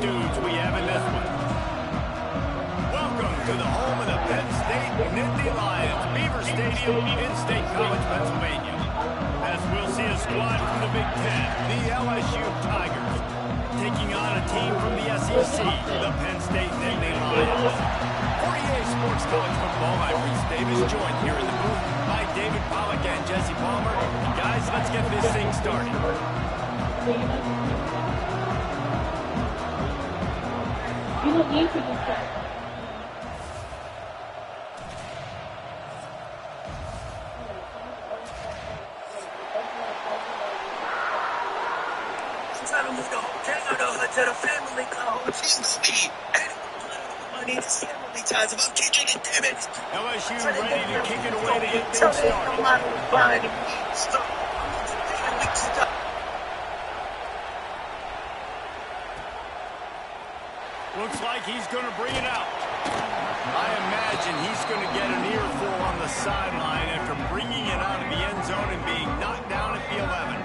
dudes we have in this one. Welcome to the home of the Penn State Nittany Lions, Beaver Stadium in State College, Pennsylvania. As we'll see a squad from the Big Ten, the LSU Tigers, taking on a team from the SEC, the Penn State Nittany Lions. 48 Sports College Football, I'm Reese Davis, joined here in the booth by David Pollack and Jesse Palmer. Guys, let's get this thing started. You don't need to do that. To the family code, money is family ties about kicking it, damn it. LSU ready to kick it away to get things started. Looks like he's going to bring it out. I imagine he's going to get an earful on the sideline after bringing it out of the end zone and being knocked down at the 11.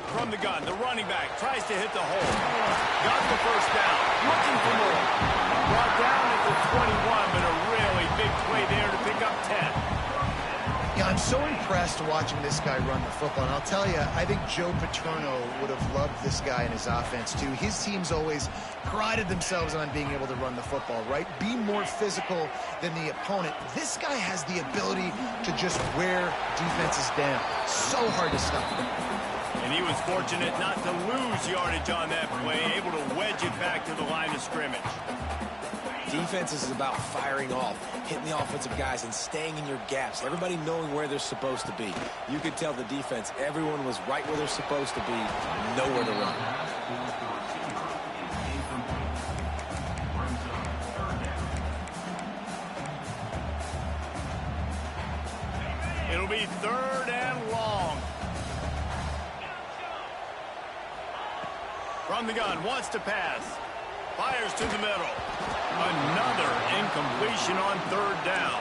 From the gun, the running back tries to hit the hole. Got the first down, looking for more. Brought down at the 21, but a really big play there to pick up 10. Yeah, I'm so impressed watching this guy run the football. And I'll tell you, I think Joe Paterno would have loved this guy in his offense, too. His teams always prided themselves on being able to run the football, right? Be more physical than the opponent. This guy has the ability to just wear defenses down. So hard to stop. And he was fortunate not to lose yardage on that play, able to wedge it back to the line of scrimmage. Defense is about firing off, hitting the offensive guys, and staying in your gaps. Everybody knowing where they're supposed to be. You could tell the defense, everyone was right where they're supposed to be, nowhere to run. It'll be 3rd and long. From the gun, wants to pass. Fires to the middle. Another incompletion on 3rd down.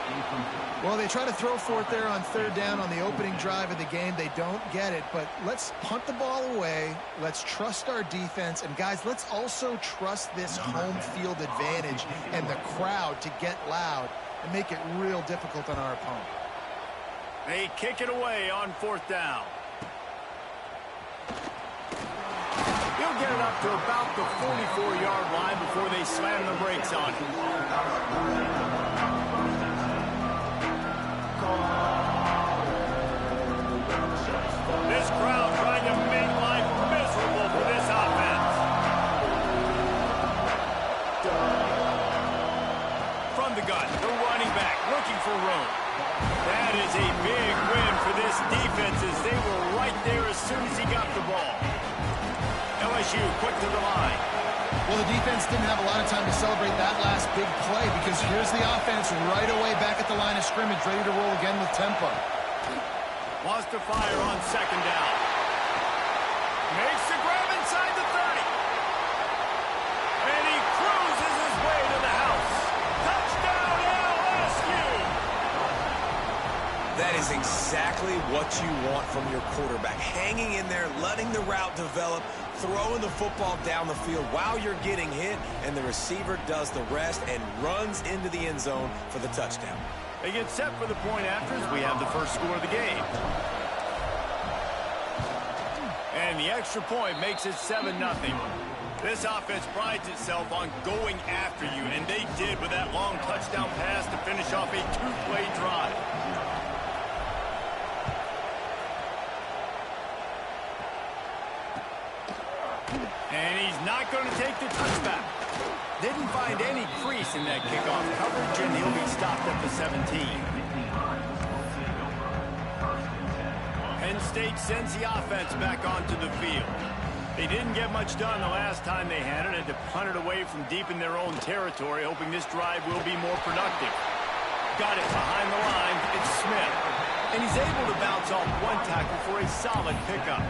Well, they try to throw for it there on 3rd down on the opening drive of the game. They don't get it, but let's punt the ball away. Let's trust our defense. And, guys, let's also trust this home field advantage and the crowd to get loud and make it real difficult on our opponent. They kick it away on 4th down. He'll get it up to about the 44-yard line before they slam the brakes on him. This crowd trying to make life miserable for this offense. From the gun, the running back looking for room. That is a big win for this defense as they were right there as soon as he got the ball. LSU quick to the line. Well, the defense didn't have a lot of time to celebrate that last big play because here's the offense right away back at the line of scrimmage, ready to roll again with tempo. Wants to fire on 2nd down. Makes the grab inside the 30. And he cruises his way to the house. Touchdown, LSU! That is exactly what you want from your quarterback. Hanging in there, letting the route develop, throwing the football down the field while you're getting hit, and the receiver does the rest and runs into the end zone for the touchdown. They get set for the point afters. We have the first score of the game. And the extra point makes it 7-0. This offense prides itself on going after you, and they did with that long touchdown pass to finish off a 2-play drive. And he's not going to take the touchback. Didn't find any crease in that kickoff coverage, and he'll be stopped at the 17. Penn State sends the offense back onto the field. They didn't get much done the last time they had it, and to punt it away from deep in their own territory, hoping this drive will be more productive. Got it behind the line. It's Smith. And he's able to bounce off one tackle for a solid pickup.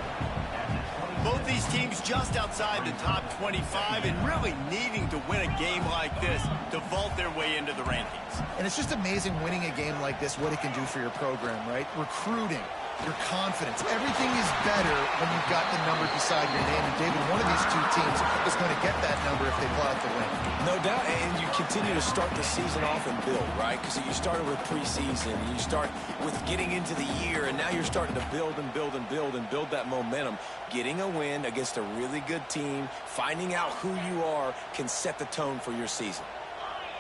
Both these teams just outside the top 25 and really needing to win a game like this to vault their way into the rankings. And it's just amazing winning a game like this, what it can do for your program, right? Recruiting, your confidence. Everything is better when you've got the number beside your name. And, David, one of these two teams is going to get that number if they pull out the win. No doubt, and you continue to start the season off and build, right? Because you started with preseason, you start with getting into the year, and now you're starting to build and build and build and build that momentum. Getting a win against a really good team, finding out who you are, can set the tone for your season.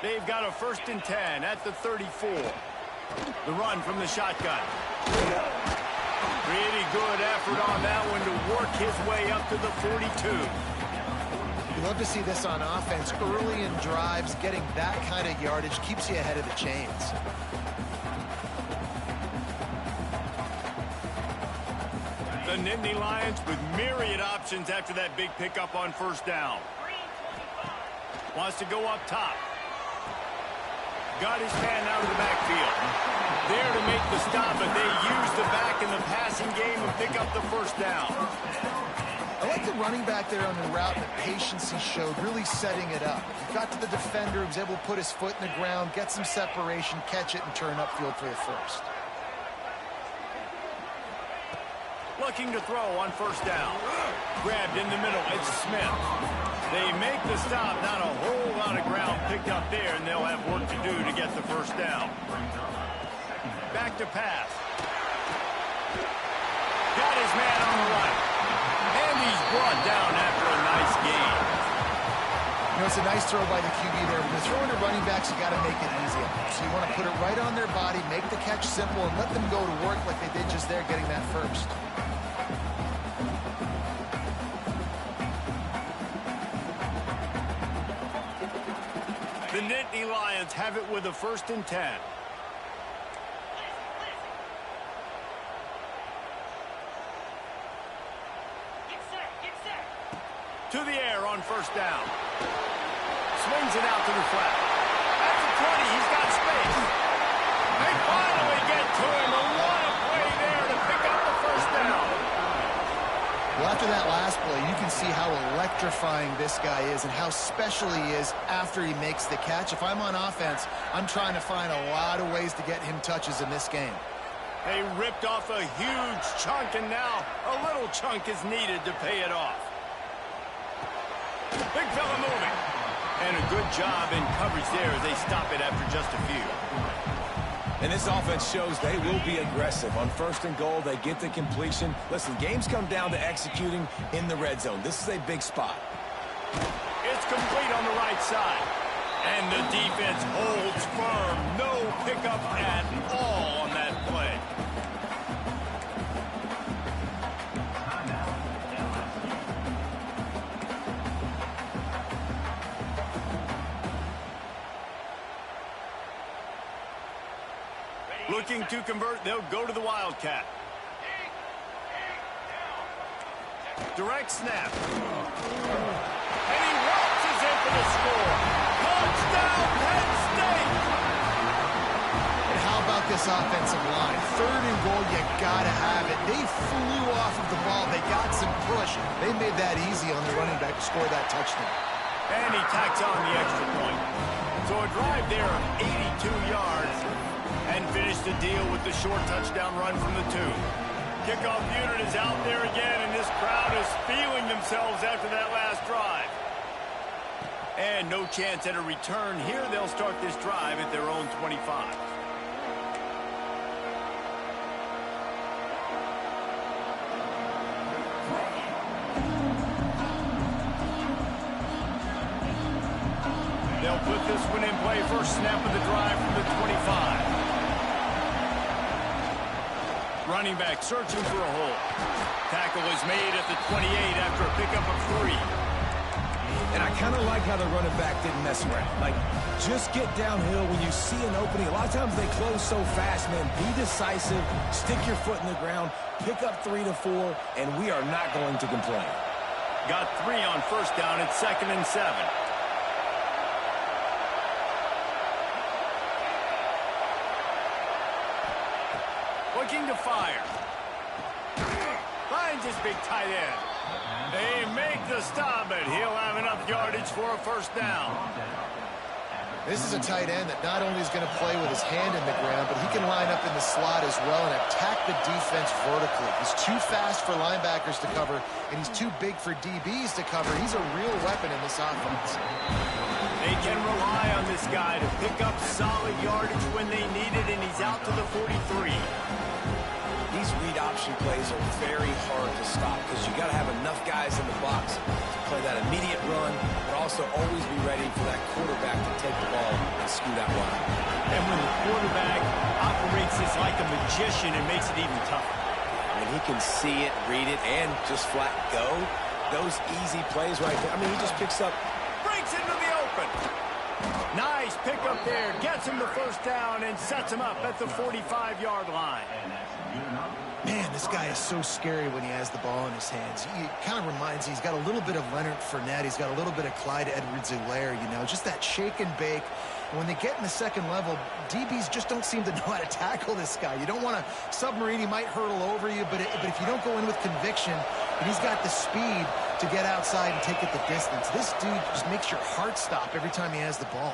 They've got a 1st and 10 at the 34. The run from the shotgun. Pretty good effort on that one to work his way up to the 42. You love to see this on offense. Early in drives, getting that kind of yardage keeps you ahead of the chains. The Nittany Lions with myriad options after that big pickup on 1st down. Wants to go up top. Got his man out of the backfield. There to make the stop, but they use the back in the passing game and pick up the 1st down. I like the running back there on the route and the patience he showed, really setting it up. He got to the defender, was able to put his foot in the ground, get some separation, catch it, and turn upfield for the 1st. Looking to throw on 1st down. Grabbed in the middle. It's Smith. They make the stop. Not a whole lot of ground picked up there, and they'll have work to do to get the 1st down. Back to pass. Got his man on the right. And he's brought down after a nice gain. You know, it's a nice throw by the QB there. When you're throwing to running backs, you got to make it easy. So you want to put it right on their body, make the catch simple, and let them go to work like they did just there, getting that 1st. The Nittany Lions have it with a 1st and 10. To the air on 1st down. Swings it out to the flat. At the 20, he's got space. They finally get to him. A lot of play there to pick up the 1st down. Well, after that last play, you can see how electrifying this guy is and how special he is after he makes the catch. If I'm on offense, I'm trying to find a lot of ways to get him touches in this game. They ripped off a huge chunk, and now a little chunk is needed to pay it off. Big fella moving. And a good job in coverage there as they stop it after just a few. And this offense shows they will be aggressive. On 1st and goal, they get the completion. Listen, games come down to executing in the red zone. This is a big spot. It's complete on the right side. And the defense holds firm. No pickup at all on that play. Looking to convert, they'll go to the Wildcat. Direct snap. And he waltzes in for the score. Touchdown, Penn State! And how about this offensive line? 3rd and goal, you gotta have it. They flew off of the ball. They got some push. They made that easy on the running back to score that touchdown. And he tacks on the extra point. So a drive there of 82 yards. And finish the deal with the short touchdown run from the 2. Kickoff unit is out there again, and this crowd is feeling themselves after that last drive. And no chance at a return here. They'll start this drive at their own 25. They'll put this one in play. First snap of the drive from the 25. Running back searching for a hole. Tackle is made at the 28 after a pickup of 3. And I kind of like how the running back didn't mess around. Like, just get downhill when you see an opening. A lot of times they close so fast, man. Be decisive, stick your foot in the ground, pick up 3 to 4, and we are not going to complain. Got 3 on 1st down. It's 2nd and 7. Looking to fire. Finds his big tight end. They make the stop, but he'll have enough yardage for a first down. This is a tight end that not only is going to play with his hand in the ground, but he can line up in the slot as well and attack the defense vertically. He's too fast for linebackers to cover, and he's too big for DBs to cover. He's a real weapon in this offense. They can rely on this guy to pick up solid yardage when they need it, and he's out to the 43. These read option plays are very hard to stop because you got to have enough guys in the box to play that immediate run, but also always be ready for that quarterback to take the ball and skew that line. And when the quarterback operates this like a magician, it makes it even tougher. When he can see it, read it, and just flat go, those easy plays right there. I mean, he just picks up. Breaks into the open. Nice pickup there. Gets him the first down and sets him up at the 45-yard line. Man, this guy is so scary when he has the ball in his hands. He kind of reminds me, he's got a little bit of Leonard Fournette. He's got a little bit of Clyde Edwards-Helaire, you know, just that shake and bake. And when they get in the second level, DBs just don't seem to know how to tackle this guy. You don't want to submarine. He might hurtle over you, but if you don't go in with conviction, and he's got the speed to get outside and take it the distance. This dude just makes your heart stop every time he has the ball.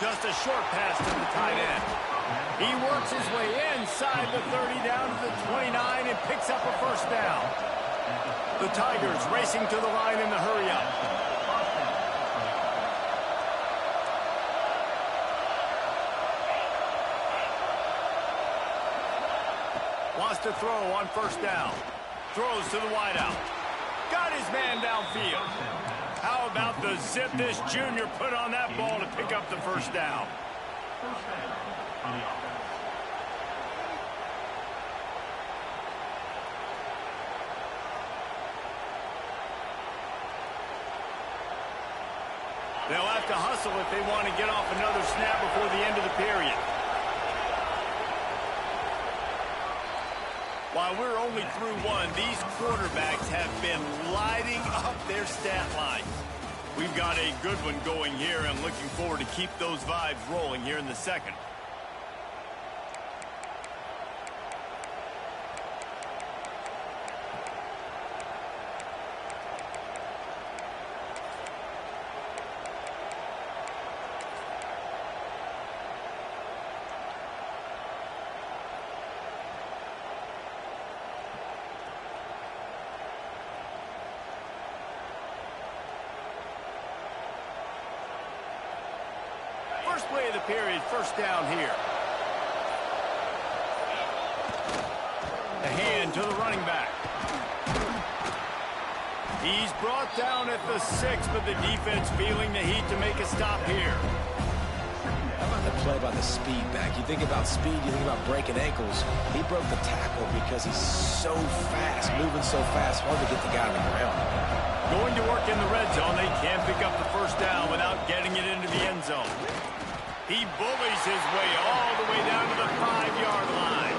Just a short pass to the tight end. He works his way inside the 30 down to the 29 and picks up a first down. The Tigers racing to the line in the hurry-up. Wants to throw on first down. Throws to the wideout. Got his man downfield. How about the zip this junior put on that ball to pick up the first down? They'll have to hustle if they want to get off another snap before the end of the period. While we're only through one, these quarterbacks have been lighting up their stat line. We've got a good one going here. I'm looking forward to keep those vibes rolling here in the second. First play of the period, first down here. The hand to the running back. He's brought down at the 6, but the defense feeling the heat to make a stop here. How about the play by the speed back? You think about speed, you think about breaking ankles. He broke the tackle because he's so fast, moving so fast, hard to get the guy on the ground. Going to work in the red zone. They can't pick up the first down without getting it into the end zone. He bullies his way all the way down to the 5-yard line.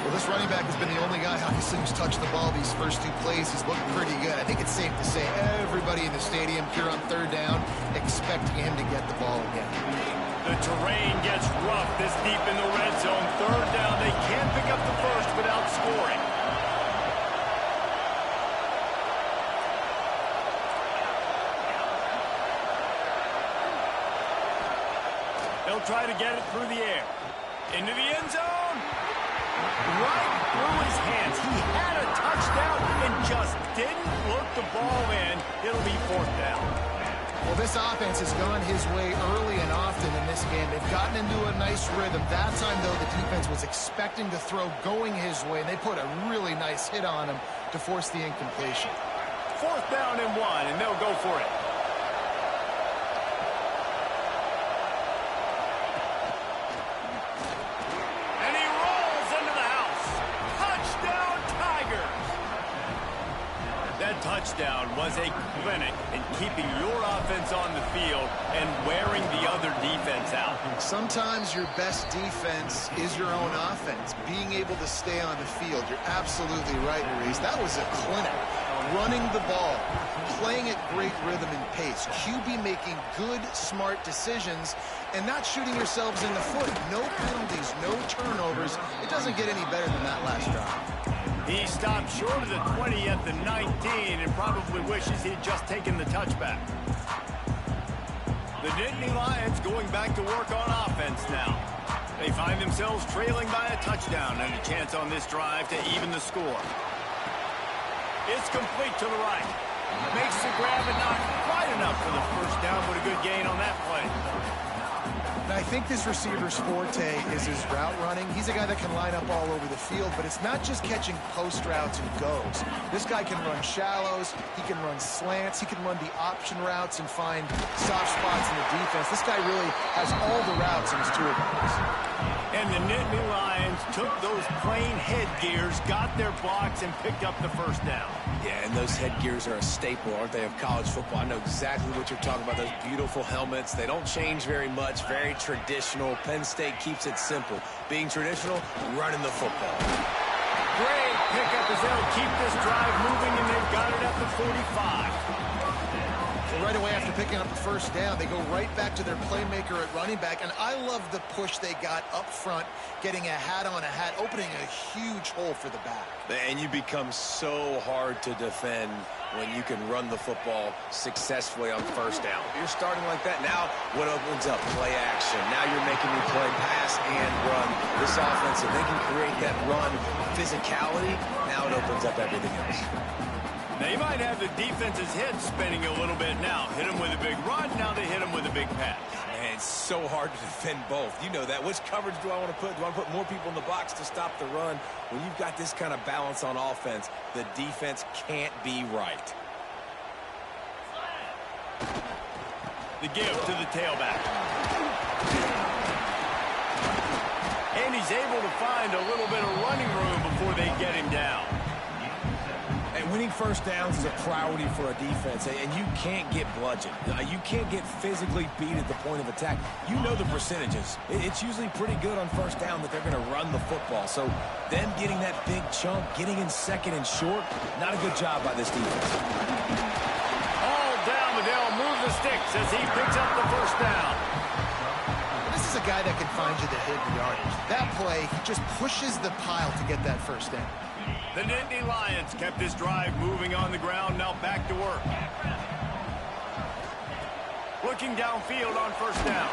Well, this running back has been the only guy, obviously, who's touched the ball these first two plays. He's looked pretty good. I think it's safe to say everybody in the stadium here on third down expecting him to get the ball again. The terrain gets rough this deep in the red zone. Third down, they can't pick up the first without scoring. They'll try to get it through the air. Into the end zone. Right through his hands. He had a touchdown and just didn't look the ball in. It'll be fourth down. Well, this offense has gone his way early and often in this game. They've gotten into a nice rhythm. That time, though, the defense was expecting to throw going his way, and they put a really nice hit on him to force the incompletion. Fourth down and 1, and they'll go for it. Touchdown was a clinic in keeping your offense on the field and wearing the other defense out. Sometimes your best defense is your own offense, being able to stay on the field. You're absolutely right, Maurice. That was a clinic. Running the ball, playing at great rhythm and pace, QB making good, smart decisions, and not shooting yourselves in the foot. No penalties, no turnovers. It doesn't get any better than that last drive. He stopped short of the 20 at the 19 and probably wishes he'd just taken the touchback. The Nittany Lions going back to work on offense now. They find themselves trailing by a touchdown and a chance on this drive to even the score. It's complete to the right. Makes the grab and not quite enough for the first down, but a good gain on that play. And I think this receiver's forte is his route running. He's a guy that can line up all over the field, but it's not just catching post routes and goes. This guy can run shallows, he can run slants, he can run the option routes and find soft spots in the defense. This guy really has all the routes in his toolbox. And the Nittany Lions took those plain headgears, got their blocks, and picked up the first down. Yeah, and those headgears are a staple, aren't they, of college football? I know exactly what you're talking about, those beautiful helmets. They don't change very much, very traditional. Penn State keeps it simple. Being traditional, running the football. Great pickup as they'll keep this drive moving, and they've got it at the 45. Right away after picking up the first down, they go right back to their playmaker at running back, and I love the push they got up front, getting a hat on a hat, opening a huge hole for the back. And you become so hard to defend when you can run the football successfully on first down. You're starting like that. Now what opens up? Play action. Now you're making me play pass and run. This offense, if they can create that run physicality, now it opens up everything else. They might have the defense's head spinning a little bit now. Hit them with a big run, now they hit them with a big pass. Man, it's so hard to defend both. You know that. Which coverage do I want to put? Do I want to put more people in the box to stop the run? When you've got this kind of balance on offense, the defense can't be right. The give to the tailback. And he's able to find a little bit of running room before they get him down. And winning first downs is a priority for a defense, and you can't get bludgeoned. You can't get physically beat at the point of attack. You know the percentages. It's usually pretty good on first down that they're going to run the football. So them getting that big chunk, getting in second and short, not a good job by this defense. All down, but they'll move the sticks as he picks up the first down. This is a guy that can find you the hidden yardage. That play, he just pushes the pile to get that first down. The Nittany Lions kept this drive moving on the ground, now back to work. Looking downfield on first down.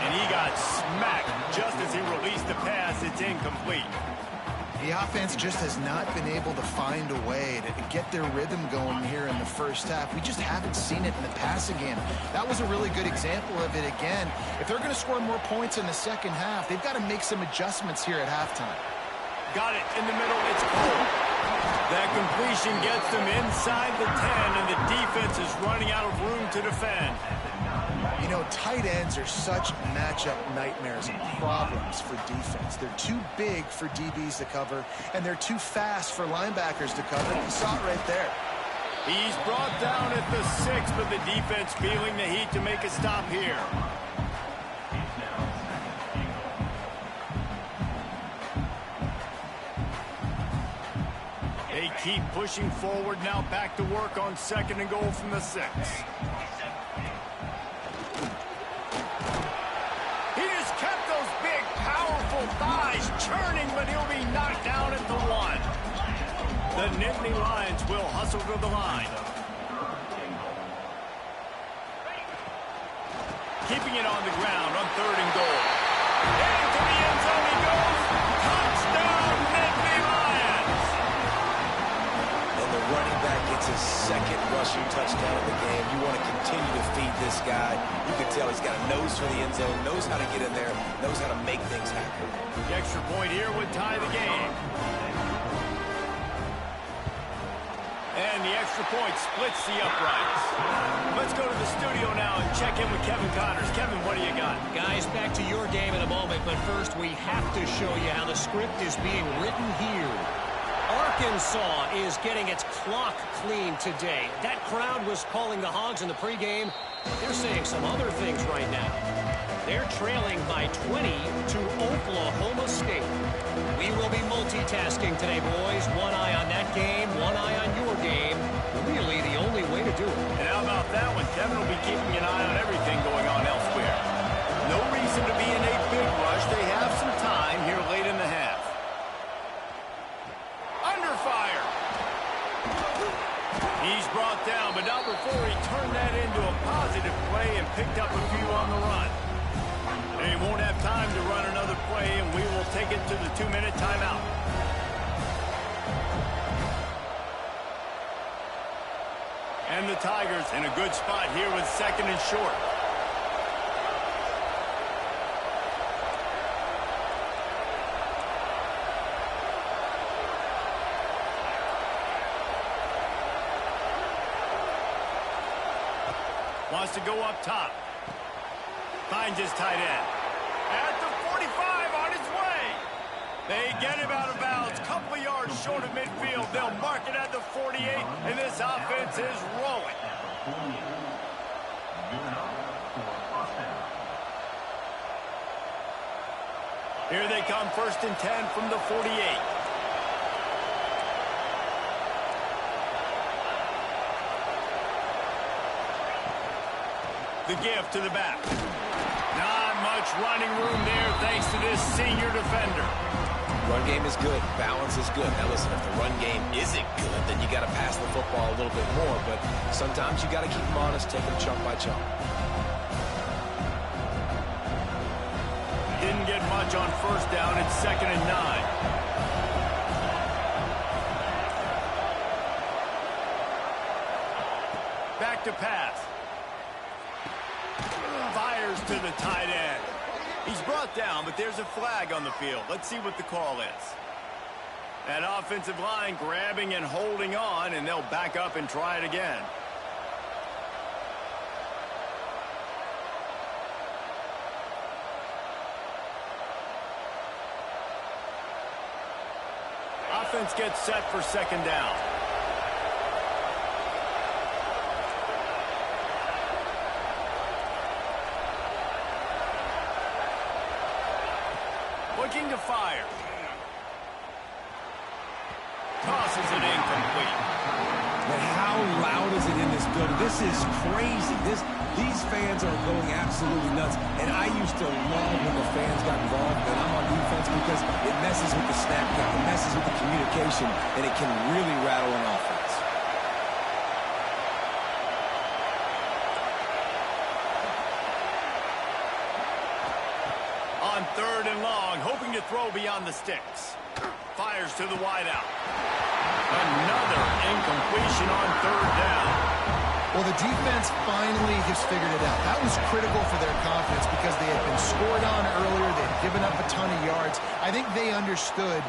And he got smacked just as he released the pass. It's incomplete. The offense just has not been able to find a way to get their rhythm going here in the first half. We just haven't seen it in the passing game. That was a really good example of it again. If they're going to score more points in the second half, they've got to make some adjustments here at halftime. Got it in the middle. It's cold. That completion gets them inside the 10, and the defense is running out of room to defend. You know, tight ends are such matchup nightmares and problems for defense. They're too big for DBs to cover, and they're too fast for linebackers to cover. You saw it right there. He's brought down at the 6, but the defense feeling the heat to make a stop here. They keep pushing forward, now back to work on second and goal from the 6. He just kept those big, powerful thighs churning, but he'll be knocked down at the 1. The Nittany Lions will hustle to the line. Keeping it on the ground on third and goal. Into the end zone he goes. Touchdown, Nittany Lions! And the running back gets his second rushing touchdown of the game. You want to continue to feed this guy. You can tell he's got a nose for the end zone, knows how to get in there, knows how to make things happen. The extra point here would tie the game. And the extra point splits the uprights. Let's go to the studio now and check in with Kevin Connors. Kevin, what do you got? Guys, back to your game in a moment, but first we have to show you how the script is being written here. Arkansas is getting its clock cleaned today. That crowd was calling the Hogs in the pregame. They're saying some other things right now. They're trailing by 20 to Oklahoma State. We will be multitasking today, boys. One eye on that game, one eye on your game. Really the only way to do it. And how about that one? Kevin will be keeping an eye on everything going on elsewhere. No reason to be in a big rush. They have some time here late in the half. Under make it to the 2-minute timeout. And the Tigers in a good spot here with 2nd and short. Wants to go up top. Finds his tight end. At the 45 on his way. They get him out of bounds. Couple of yards short of midfield. They'll mark it at the 48, and this offense is rolling. Here they come, 1st and 10 from the 48. The give to the back. Not much running room there thanks to this senior defender. Run game is good. Balance is good. Now listen, if the run game isn't good, then you got to pass the football a little bit more. But sometimes you got to keep them honest, take them chunk by chunk. Didn't get much on 1st down. It's 2nd and 9. Back to pass. Fires to the tight end. He's brought down, but there's a flag on the field. Let's see what the call is. That offensive line grabbing and holding on, and they'll back up and try it again. Offense gets set for 2nd down. Looking to fire. Tosses it incomplete. But how loud is it in this building? This is crazy. These fans are going absolutely nuts. And I used to love when the fans got involved and I'm on defense because it messes with the snap count, it messes with the communication, and it can really rattle an offense. On 3rd and long, hoping to throw beyond the sticks. Fires to the wideout. Another incompletion on 3rd down. Well, the defense finally has figured it out. That was critical for their confidence because they had been scored on earlier. They had given up a ton of yards. I think they understood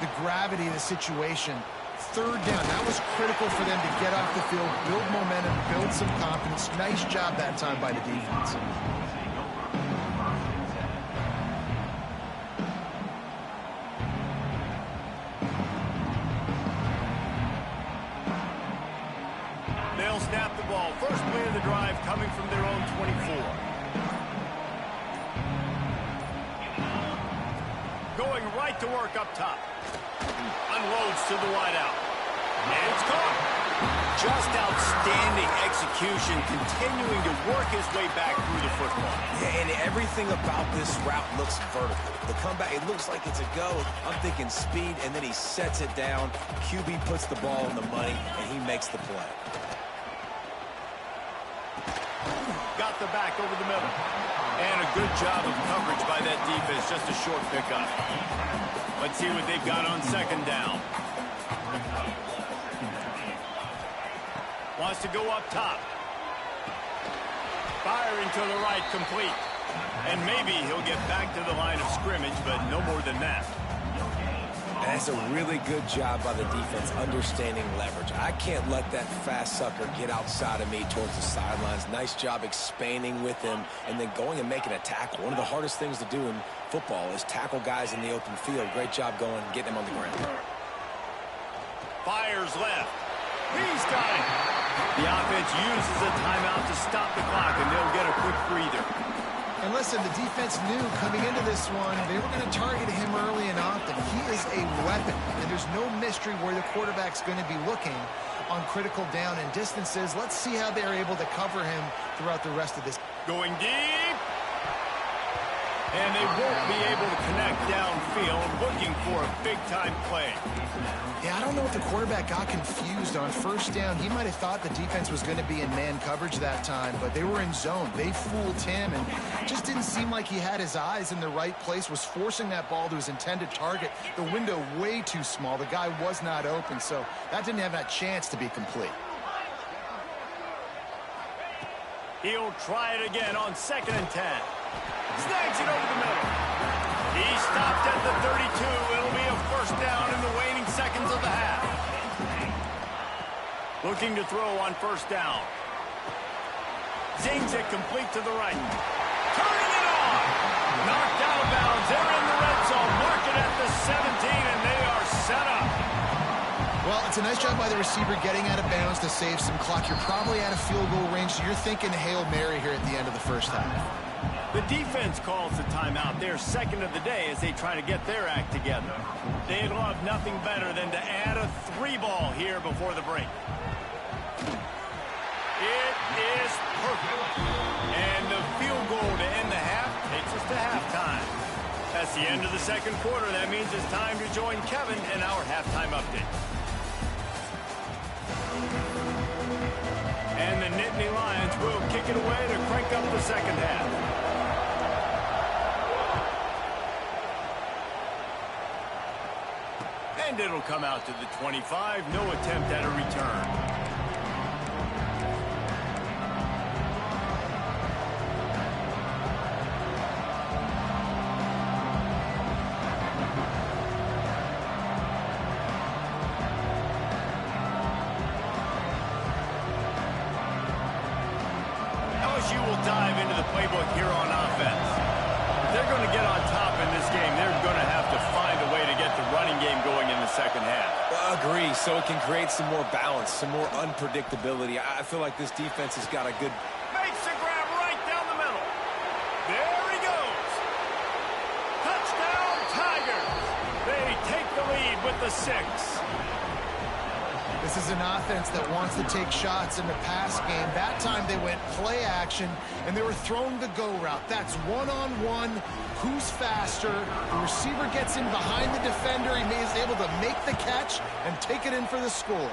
the gravity of the situation. 3rd down, that was critical for them to get off the field, build momentum, build some confidence. Nice job that time by the defense. They'll snap the ball. First play of the drive coming from their own 24. Going right to work up top. Unloads to the wideout. And it's caught. Just outstanding execution, continuing to work his way back through the football. Yeah, and everything about this route looks vertical. The comeback, it looks like it's a go. I'm thinking speed, and then he sets it down. QB puts the ball in the money, and he makes the play. Got the back over the middle. And a good job of coverage by that defense. Just a short pickup. Let's see what they've got on 2nd down. Wants to go up top. Firing to the right, complete. And maybe he'll get back to the line of scrimmage, but no more than that. That's a really good job by the defense, understanding leverage. I can't let that fast sucker get outside of me towards the sidelines. Nice job expanding with him and then going and making a tackle. One of the hardest things to do in football is tackle guys in the open field. Great job going and getting him on the ground. Fires left. He's got it. The offense uses a timeout to stop the clock, and they'll get a quick breather. And listen, the defense knew coming into this one, they were going to target him early and often. He is a weapon, and there's no mystery where the quarterback's going to be looking on critical down and distances. Let's see how they're able to cover him throughout the rest of this. Going deep. And they won't be able to connect downfield, looking for a big-time play. Yeah, I don't know if the quarterback got confused on 1st down. He might have thought the defense was going to be in man coverage that time, but they were in zone. They fooled him and just didn't seemed like he had his eyes in the right place, was forcing that ball to his intended target. The window way too small. The guy was not open, so that didn't have that chance to be complete. He'll try it again on 2nd and 10. Snags it over the middle. He stopped at the 32. It'll be a first down in the waning seconds of the half. Looking to throw on 1st down. Zings it complete to the right. Turning it on. Knocked out of bounds. They're in the red zone. Mark it at the 17, and they are set up. Well, it's a nice job by the receiver getting out of bounds to save some clock. You're probably out of field goal range, so you're thinking Hail Mary here at the end of the first half. The defense calls the timeout. They're 2nd of the day as they try to get their act together. They'd love nothing better than to add a 3-ball here before the break. It is perfect. And the field goal to end the half takes us to halftime. That's the end of the 2nd quarter. That means it's time to join Kevin in our halftime update. And the Nittany Lions will kick it away to crank up the 2nd half. And it'll come out to the 25. No attempt at a return. LSU will dive into the playbook here on offense. If they're going to get on top in this game, they're going to have to find a way to get the running game going in the 2nd half. Well, I agree, so it can create some more balance, some more unpredictability. I feel like this defense has got a good... Makes the grab right down the middle. There he goes. Touchdown, Tigers. They take the lead with the 6. This is an offense that wants to take shots in the pass game. That time they went play action, and they were throwing the go route. That's one-on-one. Who's faster? The receiver gets in behind the defender. He is able to make the catch and take it in for the score.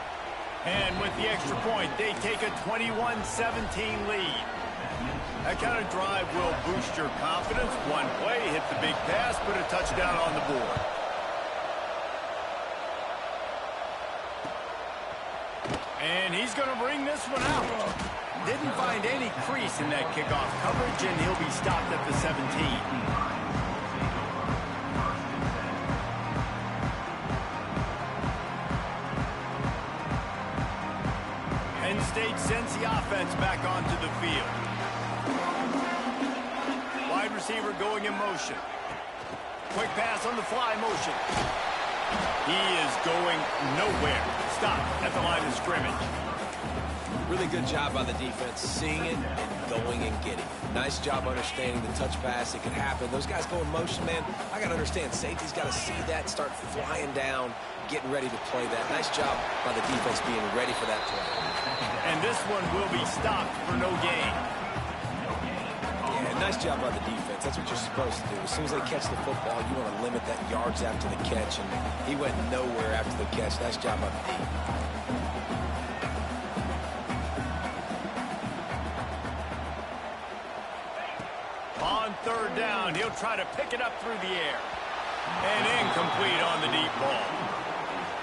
And with the extra point, they take a 21-17 lead. That kind of drive will boost your confidence. One play, hit the big pass, put a touchdown on the board. And he's going to bring this one out. Didn't find any crease in that kickoff coverage, and he'll be stopped at the 17. Penn State sends the offense back onto the field. Wide receiver going in motion. Quick pass on the fly motion. He is going nowhere. Stop at the line of scrimmage. Really good job by the defense, seeing it and going and getting it. Nice job understanding the touch pass. It can happen. Those guys go in motion, man. I got to understand, safety's got to see that, start flying down, getting ready to play that. Nice job by the defense being ready for that play. And this one will be stopped for no gain. Yeah, nice job by the defense. That's what you're supposed to do. As soon as they catch the football, you want to limit that yards after the catch, and he went nowhere after the catch. Nice job by the D. On 3rd down, he'll try to pick it up through the air. And incomplete on the deep ball.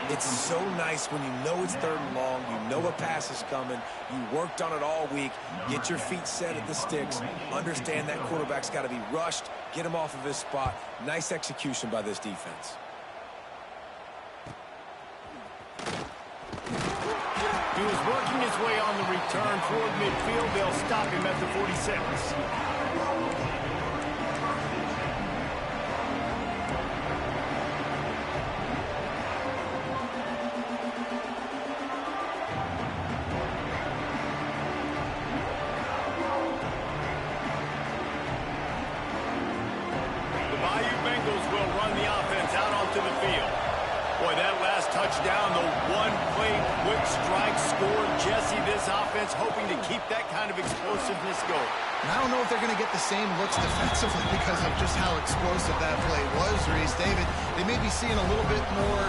It's so nice when you know it's 3rd and long, you know a pass is coming, you worked on it all week, get your feet set at the sticks, understand that quarterback's got to be rushed, get him off of his spot. Nice execution by this defense. He was working his way on the return toward midfield. They'll stop him at the 46. Will run the offense out onto the field. Boy, that last touchdown, the one-play quick strike scored. Jesse, this offense hoping to keep that kind of explosiveness going. And I don't know if they're going to get the same looks defensively because of just how explosive that play was, Reese. David, they may be seeing a little bit more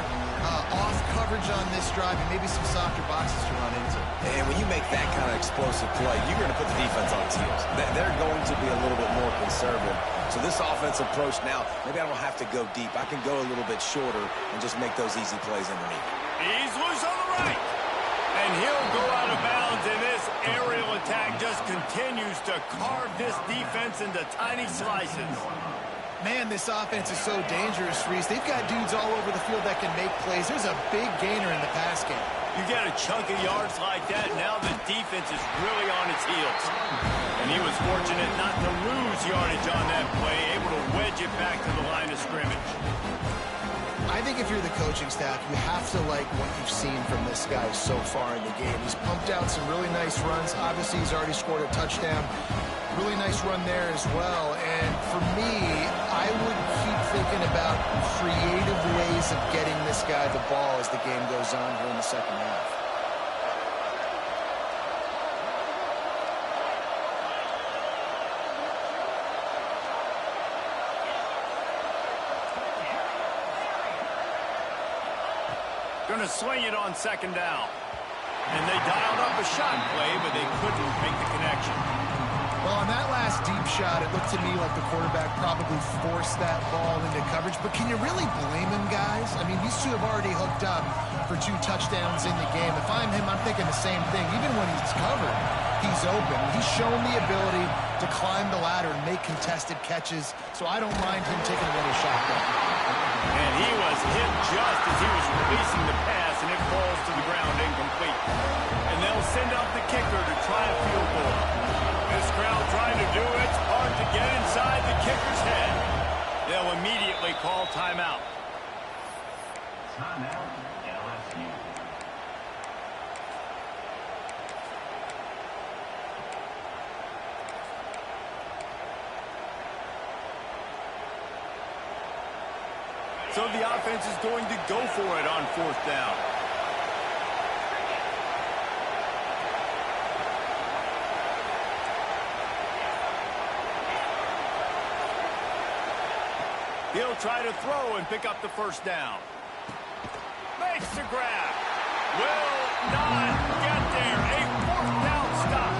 off coverage on this drive and maybe some softer boxes to run into. And when you make that kind of explosive play, you're going to put the defense on its heels. They're going to be a little bit more conservative. So this offensive approach now, maybe I don't have to go deep. I can go a little bit shorter and just make those easy plays underneath. He's loose on the right. And he'll go out of bounds, and this aerial attack just continues to carve this defense into tiny slices. Man, this offense is so dangerous, Reese. They've got dudes all over the field that can make plays. There's a big gainer in the pass game. You get a chunk of yards like that, now the defense is really on its heels. And he was fortunate not to lose yardage on that play, able to wedge it back to the line of scrimmage. I think if you're the coaching staff, you have to like what you've seen from this guy so far in the game. He's pumped out some really nice runs. Obviously, he's already scored a touchdown. Really nice run there as well. And for me, I would keep thinking about creative ways of getting this guy the ball as the game goes on here in the second half. Going to swing it on second down. And they dialed up a shot play, but they couldn't make the connection. Well, on that last deep shot, it looked to me like the quarterback probably forced that ball into coverage. But can you really blame him, guys? I mean, these two have already hooked up for 2 touchdowns in the game. If I'm him, I'm thinking the same thing. Even when he's covered, he's open. He's shown the ability to climb the ladder and make contested catches. So I don't mind him taking a little shotgun. And he was hit just as he was releasing the pass, and it falls to the ground incomplete. And they'll send out the kicker to try a field goal. This crowd trying to do its part to get inside the kicker's head. They'll immediately call timeout. Timeout, LSU. So the offense is going to go for it on 4th down. He'll try to throw and pick up the 1st down. Makes the grab. Will not get there. A 4th down stop.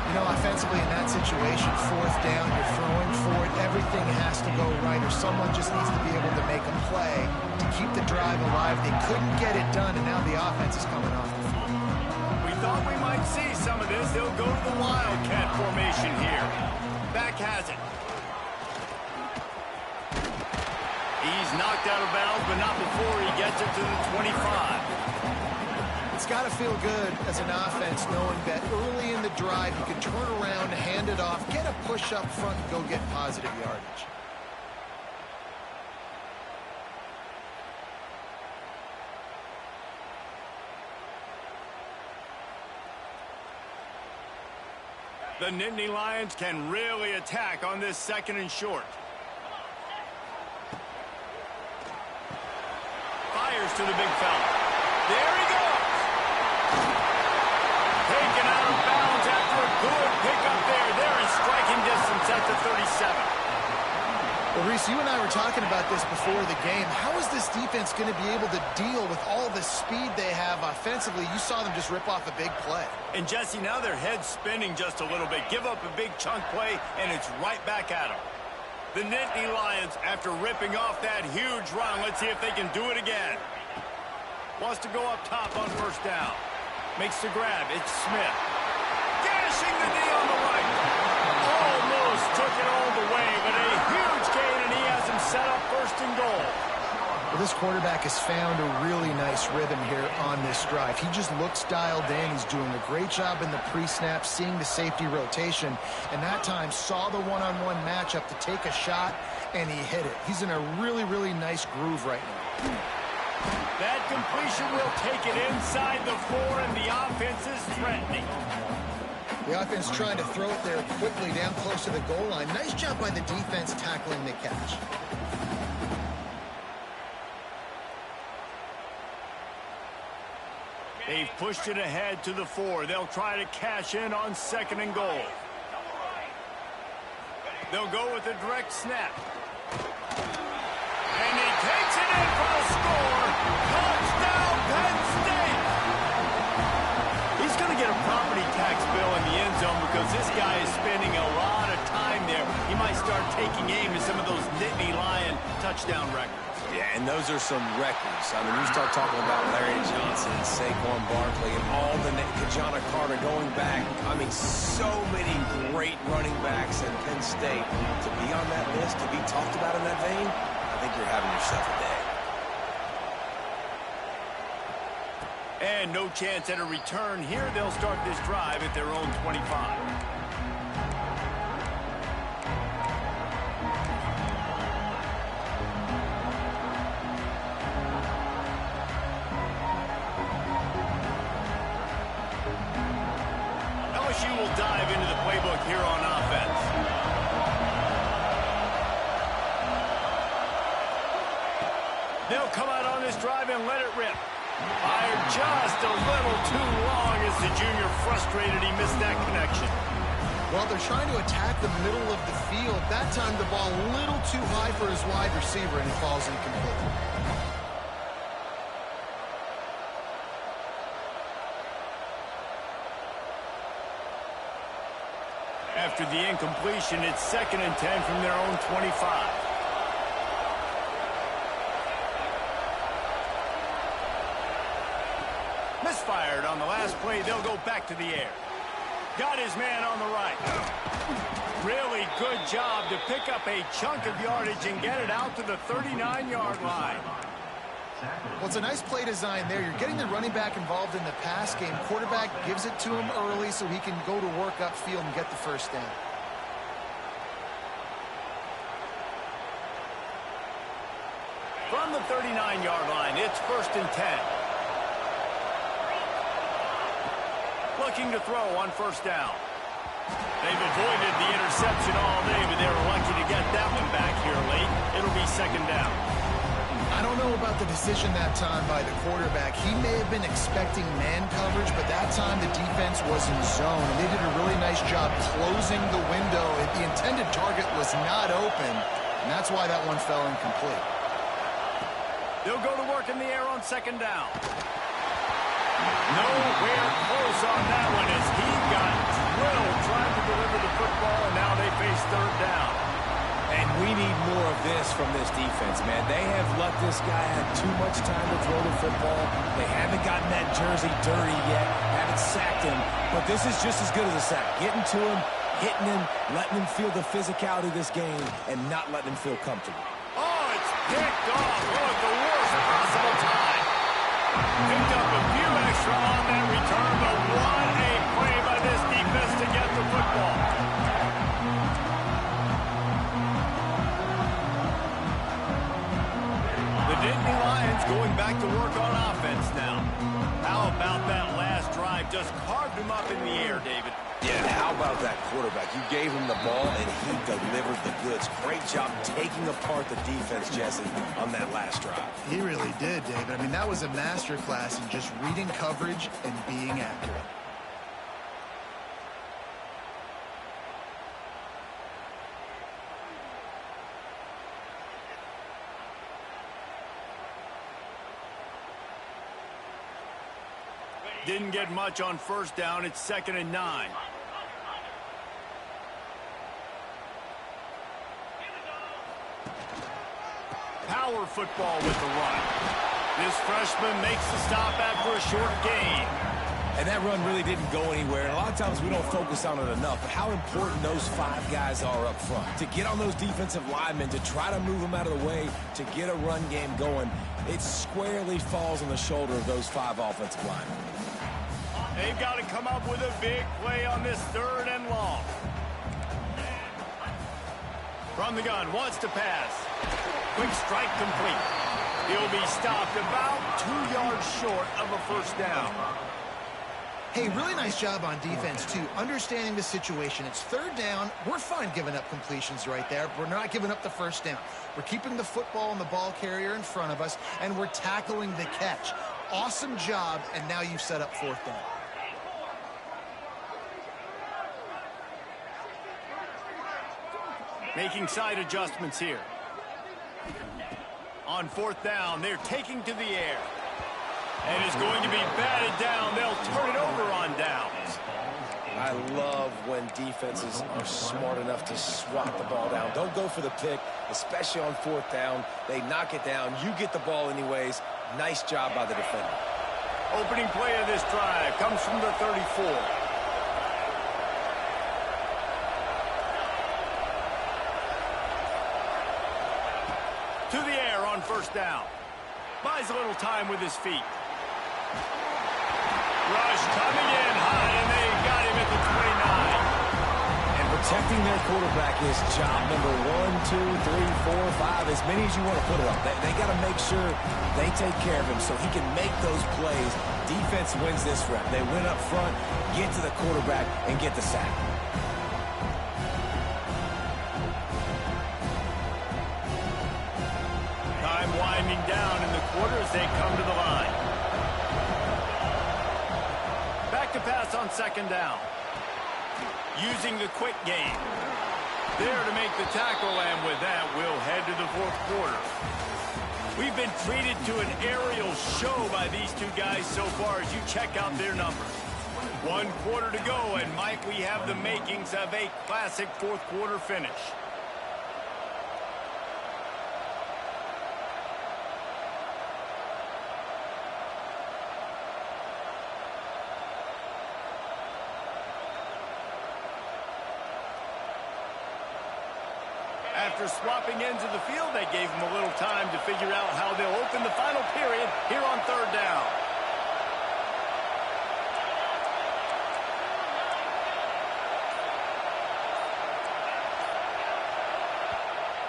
You know, offensively in that situation, 4th down, you're throwing for it. Everything has to go right, or someone just needs to be able to make a play to keep the drive alive. They couldn't get it done, and now the offense is coming off the field. We thought we might see some of this. They'll go to the Wildcat formation here. Back has it. He's knocked out of bounds, but not before he gets it to the 25. It's got to feel good as an offense knowing that early in the drive you can turn around, hand it off, get a push up front, and go get positive yardage. The Nittany Lions can really attack on this 2nd and short. Fires to the big fella. There he goes. Taken out of bounds after a good pickup there. They're in striking distance at the 37. Well, Reese, you and I were talking about this before the game. How is this defense going to be able to deal with all the speed they have offensively? You saw them just rip off a big play. And, Jesse, now their head's spinning just a little bit. Give up a big chunk play, and it's right back at them. The Nittany Lions, after ripping off that huge run, let's see if they can do it again. Wants to go up top on 1st down. Makes the grab. It's Smith. Dashing the knee on the right. Almost took it all the way, but a huge gain, and he has him set up 1st and goal. Well, this quarterback has found a really nice rhythm here on this drive. He just looks dialed in. He's doing a great job in the pre-snap, seeing the safety rotation, and that time saw the one-on-one matchup to take a shot, and he hit it. He's in a really, really nice groove right now. That completion will take it inside the 4, and the offense is threatening. The offense trying to throw it there quickly down close to the goal line. Nice job by the defense tackling the catch. They've pushed it ahead to the 4. They'll try to cash in on 2nd and goal. They'll go with a direct snap. And he takes it in for the score. Touchdown, Penn State! He's going to get a property tax bill in the end zone because this guy is spending a lot of time there. He might start taking aim at some of those Nittany Lion touchdown records. Yeah, and those are some records. I mean, you start talking about Larry Johnson, Saquon Barkley, and all the Kajana Carter going back. I mean, so many great running backs in Penn State. To be on that list, to be talked about in that vein, I think you're having yourself a day. And no chance at a return here. They'll start this drive at their own 25. LSU will dive into the playbook here on offense. They'll come out on this drive and let it rip. Fired just a little too long as the junior frustrated he missed that connection. Well, they're trying to attack the middle of the field. That time the ball a little too high for his wide receiver, and it falls incomplete. After the incompletion, it's 2nd and 10 from their own 25. Misfired on the last play. They'll go back to the air. Got his man on the right. Really good job to pick up a chunk of yardage and get it out to the 39-yard line. Well, it's a nice play design there. You're getting the running back involved in the pass game. Quarterback gives it to him early so he can go to work upfield and get the first down. From the 39-yard line, it's 1st and 10. Looking to throw on 1st down. They've avoided the interception all day, but they were lucky to get that one back here late. It'll be 2nd down. I don't know about the decision that time by the quarterback. He may have been expecting man coverage, but that time the defense was in zone, and they did a really nice job closing the window. The intended target was not open, and that's why that one fell incomplete. They'll go to work in the air on 2nd down. Nowhere close on that one as he got drilled trying to deliver the football, and now they face 3rd down. And we need more of this from this defense, man. They have let this guy have too much time to throw the football. They haven't gotten that jersey dirty yet, haven't sacked him, but this is just as good as a sack. Getting to him, hitting him, letting him feel the physicality of this game, and not letting him feel comfortable. Oh, it's picked off. Oh, at the worst possible time. Picked up a few extra on that return, but what a play by this defense to get the football. The Nittany Lions going back to work on offense now. How about that last drive? Just carved him up in the air, David. Yeah, and how about that quarterback? You gave him the ball, and he delivered the goods. Great job taking apart the defense, Jesse, on that last drive. He really did, David. I mean, that was a masterclass in just reading coverage and being accurate. Didn't get much on 1st down. It's 2nd and 9. Power football with the run. This freshman makes the stop after a short gain. And that run really didn't go anywhere. And a lot of times we don't focus on it enough, but how important those 5 guys are up front. To get on those defensive linemen, to try to move them out of the way, to get a run game going, it squarely falls on the shoulder of those 5 offensive linemen. They've got to come up with a big play on this 3rd and long. From the gun, wants to pass. Quick strike complete. He'll be stopped about 2 yards short of a 1st down. Hey, really nice job on defense, too. Understanding the situation. It's 3rd down. We're fine giving up completions right there. We're not giving up the 1st down. We're keeping the football and the ball carrier in front of us, and we're tackling the catch. Awesome job, and now you've set up 4th down. Making side adjustments here. On fourth down, they're taking to the air. And it's going to be batted down. They'll turn it over on downs. I love when defenses are smart enough to swat the ball down. Don't go for the pick, especially on fourth down. They knock it down. You get the ball anyways. Nice job by the defender. Opening play of this drive comes from the 34. To the air on first down. Buys a little time with his feet. Rush coming in high, and they got him at the 29. And protecting their quarterback is job number 1, 2, 3, 4, 5, as many as you want to put it up. They got to make sure they take care of him so he can make those plays. Defense wins this rep. They win up front, get to the quarterback, and get the sack. Time winding down in the quarter as they come to the line. Back to pass on second down. Using the quick game. There to make the tackle, and with that, we'll head to the fourth quarter. We've been treated to an aerial show by these two guys so far as you check out their numbers. 1 quarter to go, and might we have the makings of a classic fourth quarter finish. After swapping ends of the field, they gave them a little time to figure out how they'll open the final period here on third down.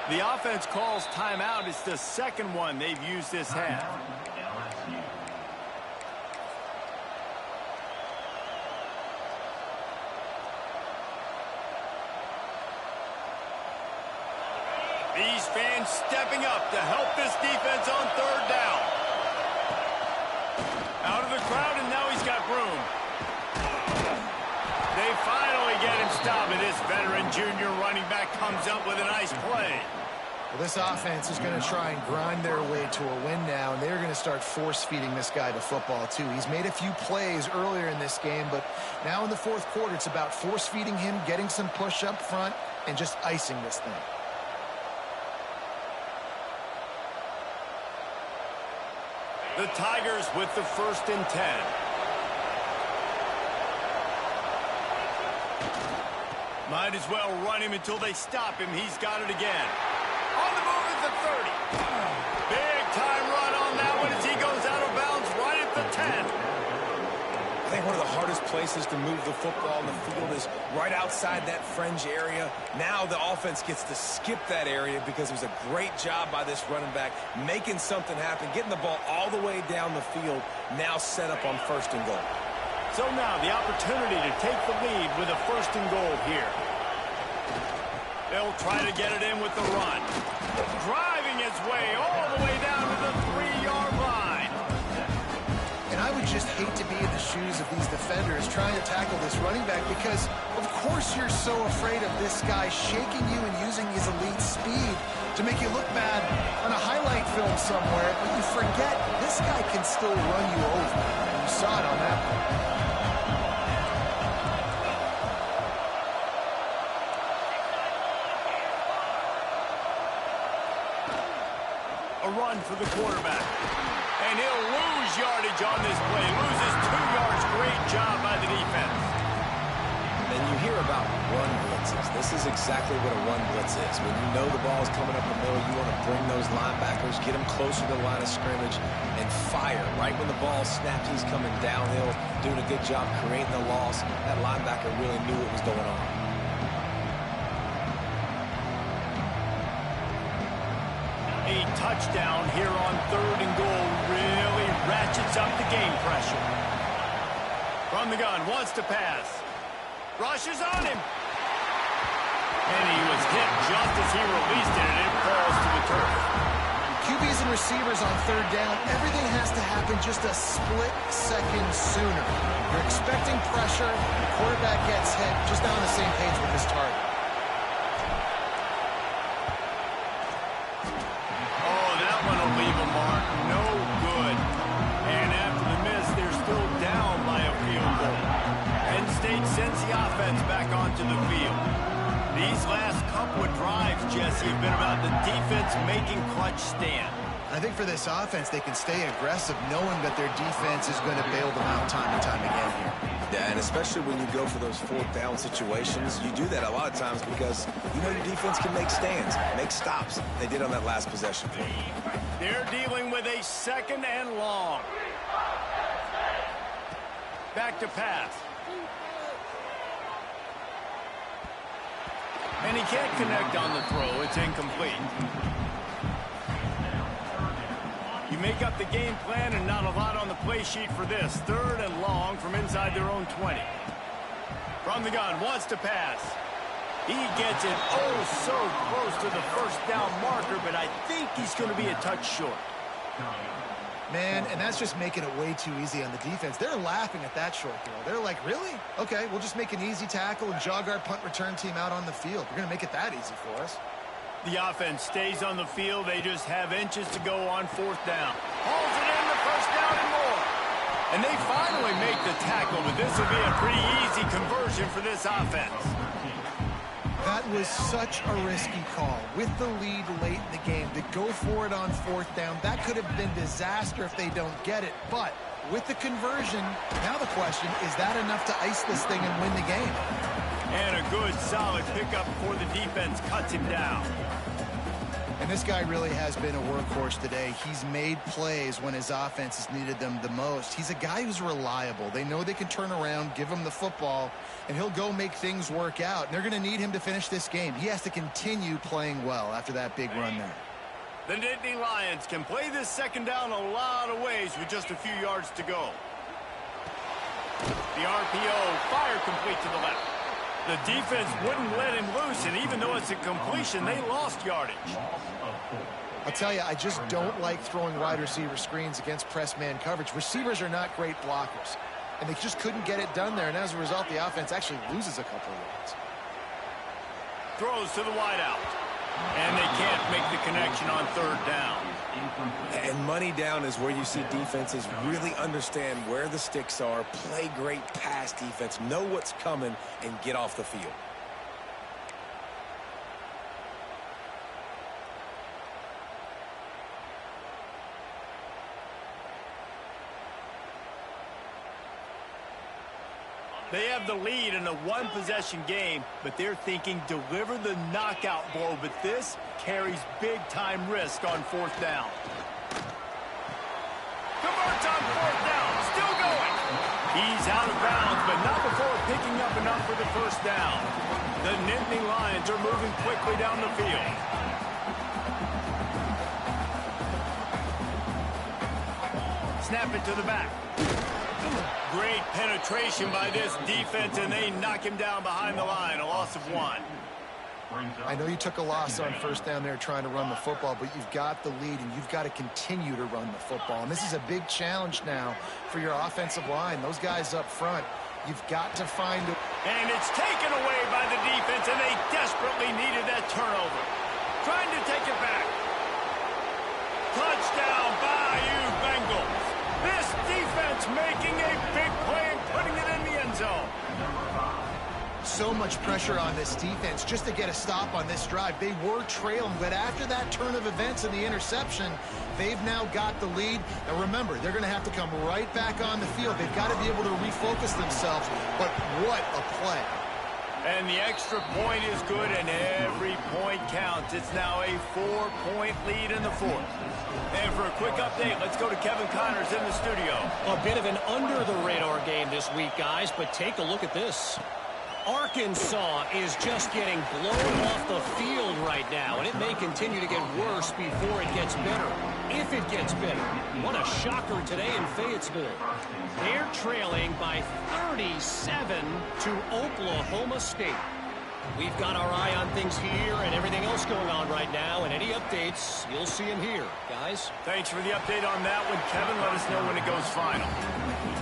The offense calls timeout. It's the second one they've used this half. These fans stepping up to help this defense on third down. Out of the crowd, and now he's got room. They finally get him stopped, and this veteran junior running back comes up with a nice play. Well, this offense is going to try and grind their way to a win now, and they're going to start force-feeding this guy the football, too. He's made a few plays earlier in this game, but now in the fourth quarter, it's about force-feeding him, getting some push up front, and just icing this thing. The Tigers with the 1st and 10. Might as well run him until they stop him. He's got it again. On the move at the 30. Big time run on that one as he goes out of bounds right at the 10. I think one of the hardest places to move the football in the field is right outside that fringe area. Now the offense gets to skip that area because it was a great job by this running back making something happen, getting the ball all the way down the field, now set up on 1st and goal. So now the opportunity to take the lead with a 1st and goal here. They'll try to get it in with the run. Driving his way all the way down to the 3-yard line. And I would just hate to be in the shoes of these defenders trying to tackle this running back because, of course, you're so afraid of this guy shaking you and using his elite speed to make you look bad on a highlight film somewhere, but you forget this guy can still run you over. And you saw it on that one. A run for the quarterback. And he'll lose yardage on this play. Loses 2 yards. Great job by the defense. And you hear about run blitzes. This is exactly what a run blitz is. When you know the ball is coming up the middle, you want to bring those linebackers, get them closer to the line of scrimmage, and fire. Right when the ball snapped, he's coming downhill, doing a good job creating the loss. That linebacker really knew what was going on. A touchdown here on 3rd and goal really ratchets up the game pressure. From the gun, wants to pass. Rushes on him. And he was hit just as he released it, and it falls to the turf. QBs and receivers on 3rd down, everything has to happen just a split second sooner. You're expecting pressure, the quarterback gets hit, just not on the same page with his target. Oh, that one will defense back onto the field. These last couple of drives, Jesse, have been about the defense making clutch stand. I think for this offense, they can stay aggressive knowing that their defense is going to bail them out time and time again here. Yeah, and especially when you go for those fourth down situations, you do that a lot of times because you know your defense can make stands, make stops. They did on that last possession. They're dealing with a 2nd and long. Back to pass. And he can't connect on the throw. It's incomplete. You make up the game plan and not a lot on the play sheet for this. 3rd and long from inside their own 20. From the gun, wants to pass. He gets it so close to the first down marker, but I think he's going to be a touch short. Man, and that's just making it way too easy on the defense. They're laughing at that short throw. They're like, really? Okay, we'll just make an easy tackle and jog our punt return team out on the field. We're going to make it that easy for us. The offense stays on the field. They just have inches to go on 4th down. Hauls it in, the first down and more. And they finally make the tackle, but this will be a pretty easy conversion for this offense. That was such a risky call. With the lead late in the game, to go for it on 4th down, that could have been disaster if they don't get it. But with the conversion, now the question, is that enough to ice this thing and win the game? And a good, solid pickup before the defense cuts him down. And this guy really has been a workhorse today. He's made plays when his offense has needed them the most. He's a guy who's reliable. They know they can turn around, give him the football, and he'll go make things work out. And they're going to need him to finish this game. He has to continue playing well after that big run there. The Nittany Lions can play this 2nd down a lot of ways with just a few yards to go. The RPO, fire complete to the left. The defense wouldn't let him loose, and even though it's a completion, they lost yardage. I'll tell you, I just don't like throwing wide receiver screens against press man coverage. Receivers are not great blockers, and they just couldn't get it done there, and as a result, the offense actually loses a couple of yards. Throws to the wideout, and they can't make the connection on 3rd down. And money down is where you see defenses really understand where the sticks are, play great pass defense, know what's coming, and get off the field. They have the lead in a 1-possession game, but they're thinking deliver the knockout blow, but this carries big-time risk on 4th down. Converts on 4th down, still going. He's out of bounds, but not before picking up enough for the first down. The Nittany Lions are moving quickly down the field. Snap it to the back. Great penetration by this defense, and they knock him down behind the line, a loss of 1. I know you took a loss on 1st down there trying to run the football, but you've got the lead, and you've got to continue to run the football. And this is a big challenge now for your offensive line. Those guys up front, you've got to find a... And it's taken away by the defense, and they desperately needed that turnover. Trying to take it back. Touchdown, Bayou Bengals. This defense making a big play and putting it in the end zone. So much pressure on this defense just to get a stop on this drive. They were trailing, but after that turn of events and the interception, they've now got the lead. And remember, they're going to have to come right back on the field. They've got to be able to refocus themselves. But what a play. And the extra point is good, and every point counts. It's now a 4-point lead in the 4th. And for a quick update, let's go to Kevin Connors in the studio. A bit of an under-the-radar game this week, guys, but take a look at this. Arkansas is just getting blown off the field right now, and it may continue to get worse before it gets better. If it gets better. What a shocker today in Fayetteville. They're trailing by 37 to Oklahoma State. We've got our eye on things here and everything else going on right now, and any updates, you'll see them here, guys. Thanks for the update on that one, Kevin. Let us know when it goes final.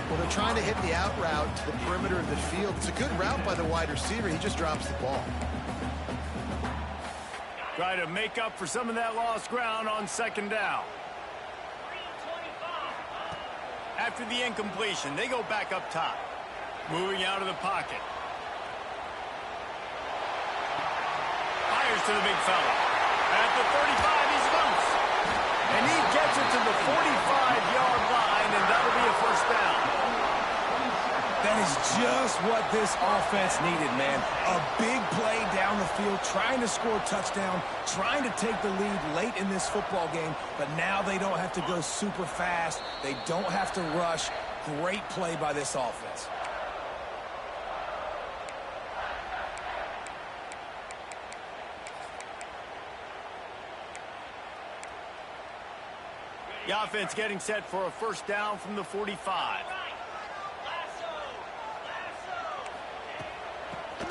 Well, they're trying to hit the out route to the perimeter of the field. It's a good route by the wide receiver. He just drops the ball. Try to make up for some of that lost ground on 2nd down. After the incompletion, they go back up top. Moving out of the pocket. fires to the big fella. At the 35, he's loose. And he gets it to the 45-yard line, and that'll be a first down. That is just what this offense needed, man. A big play down the field, trying to score a touchdown, trying to take the lead late in this football game, but now they don't have to go super fast. They don't have to rush. Great play by this offense. The offense getting set for a first down from the 45.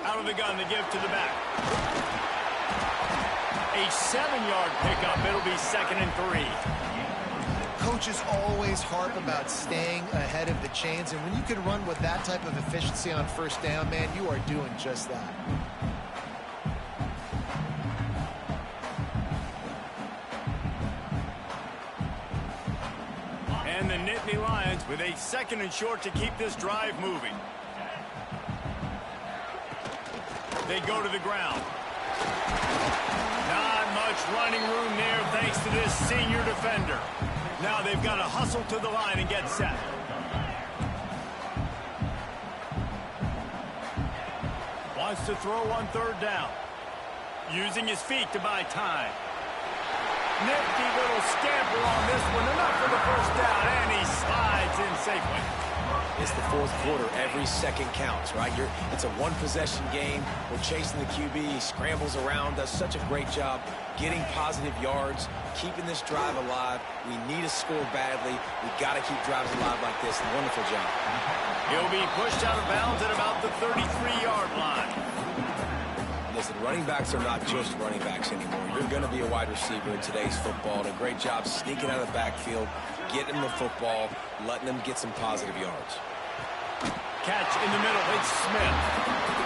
Out of the gun, the give to the back. A 7-yard pickup. It'll be 2nd and 3. Coaches always harp about staying ahead of the chains, and when you can run with that type of efficiency on first down, man, you are doing just that. And the Nittany Lions with a 2nd and short to keep this drive moving. They go to the ground. Not much running room there thanks to this senior defender. Now they've got to hustle to the line and get set. Wants to throw on 3rd down. Using his feet to buy time. Nifty little scamper on this one. Enough for the first down, and he slides in safely. It's the 4th quarter. Every second counts, right? It's a one-possession game. We're chasing the QB. He scrambles around, does such a great job getting positive yards, keeping this drive alive. We need to score badly. We got to keep drives alive like this. Wonderful job. He'll be pushed out of bounds at about the 33-yard line. Listen, running backs are not just running backs anymore. You're going to be a wide receiver in today's football. And a great job sneaking out of the backfield, getting them the football, letting them get some positive yards. Catch in the middle. It's Smith.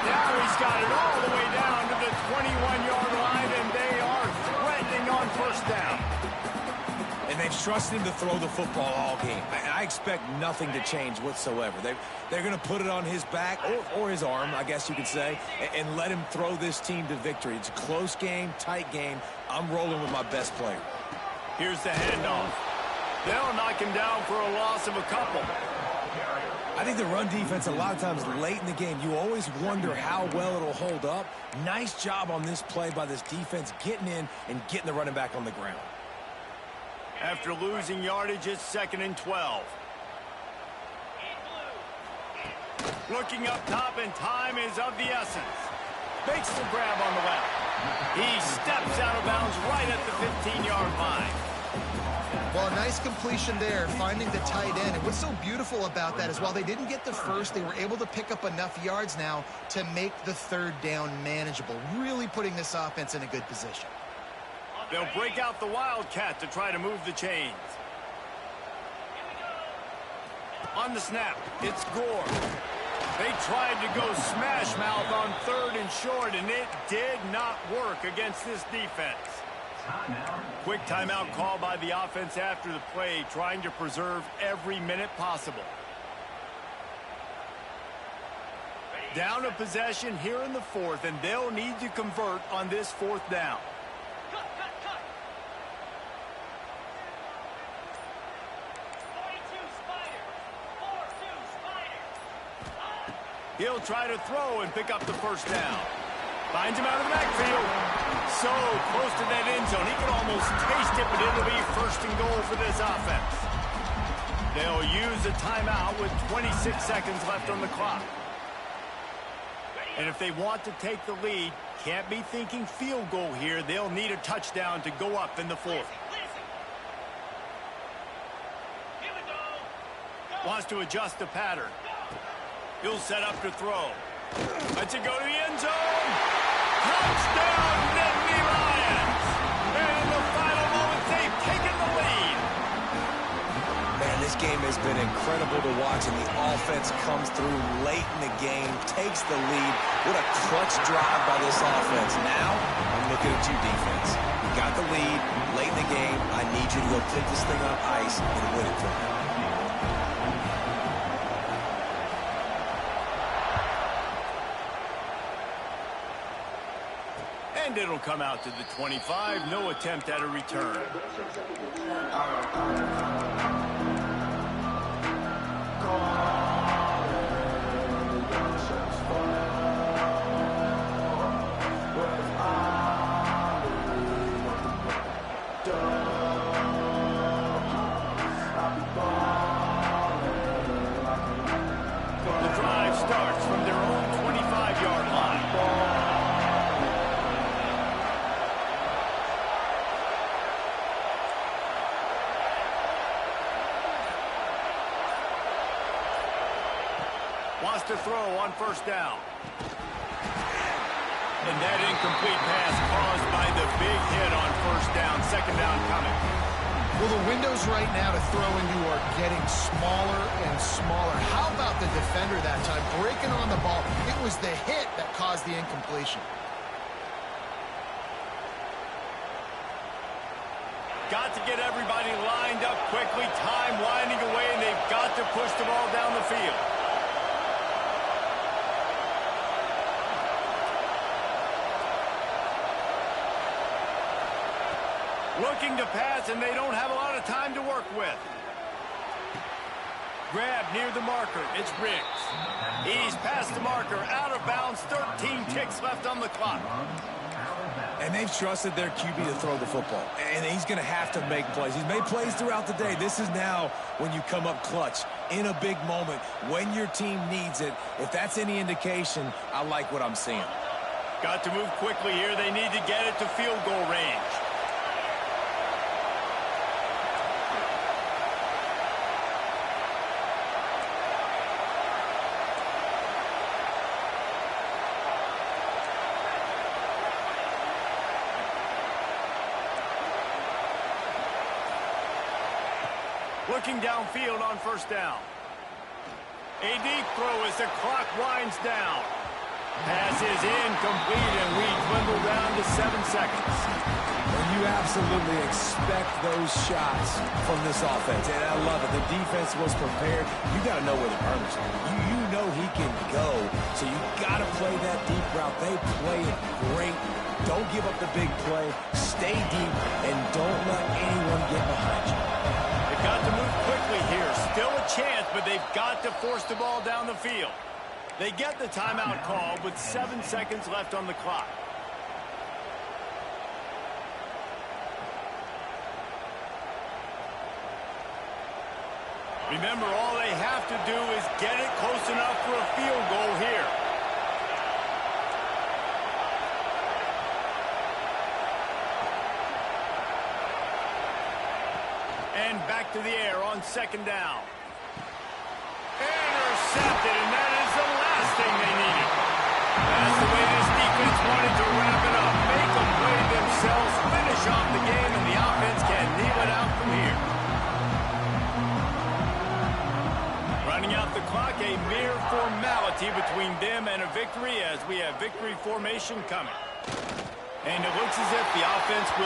Now he's got it all the way down to the 21-yard line, and they are threatening on first down. And they've trusted him to throw the football all game. I expect nothing to change whatsoever. They're going to put it on his back, or his arm, I guess you could say, and let him throw this team to victory. It's a close game, tight game. I'm rolling with my best player. Here's the handoff. They'll knock him down for a loss of a couple. I think the run defense, a lot of times late in the game, you always wonder how well it'll hold up. Nice job on this play by this defense, getting in and getting the running back on the ground. After losing yardage, it's 2nd and 12. Looking up top, and time is of the essence. Makes the grab on the left. He steps out of bounds right at the 15-yard line. Well, a nice completion there, finding the tight end. And what's so beautiful about that is while they didn't get the first, they were able to pick up enough yards now to make the 3rd down manageable, really putting this offense in a good position. They'll break out the Wildcat to try to move the chains. On the snap, it's Gore. They tried to go smash mouth on 3rd and short, and it did not work against this defense. Quick timeout call by the offense after the play, trying to preserve every minute possible. Down a possession here in the 4th, and they'll need to convert on this 4th down. He'll try to throw and pick up the first down. Finds him out of the backfield. So close to that end zone. He can almost taste it, but it'll be 1st and goal for this offense. They'll use a timeout with 26 seconds left on the clock. And if they want to take the lead, can't be thinking field goal here. They'll need a touchdown to go up in the 4th. Wants to adjust the pattern. He'll set up to throw. Lets it go to the end zone. Touchdown, Nittany Lions. And in the final moments, they've taken the lead. Man, this game has been incredible to watch, and the offense comes through late in the game, takes the lead. What a clutch drive by this offense. Now, I'm looking at you, defense. You got the lead late in the game. I need you to go put this thing on ice and win it for me. And it'll come out to the 25. No attempt at a return. The drive starts from their own 25-yard line. Wants to throw on first down. And that incomplete pass caused by the big hit on first down. Second down coming. Well, the windows right now to throw into are getting smaller and smaller. How about the defender that time breaking on the ball? It was the hit that caused the incompletion. Got to get everybody lined up quickly. Time winding away, and they've got to push the ball down the field. Looking to pass, and they don't have a lot of time to work with. Grab near the marker. It's Riggs. He's past the marker, out of bounds, 13 ticks left on the clock. And they've trusted their QB to throw the football. And he's going to have to make plays. He's made plays throughout the day. This is now when you come up clutch in a big moment when your team needs it. If that's any indication, I like what I'm seeing. Got to move quickly here. They need to get it to field goal range. Looking downfield on first down. A deep throw as the clock winds down. Pass is incomplete, and we dwindle down to 7 seconds. And you absolutely expect those shots from this offense, and I love it. The defense was prepared. You got to know where the burner's are. You know he can go, so you got to play that deep route. They play it great. Don't give up the big play. Stay deep, and don't let anyone get behind you. Got to move quickly here. Still a chance, but they've got to force the ball down the field. They get the timeout call with 7 seconds left on the clock. Remember, all they have to do is get it close enough for a field goal here. And back to the air on second down. Intercepted, and that is the last thing they needed. That's the way this defense wanted to wrap it up. Make them play themselves, finish off the game, and the offense can kneel it out from here. Running out the clock, a mere formality between them and a victory as we have victory formation coming. And it looks as if the offense will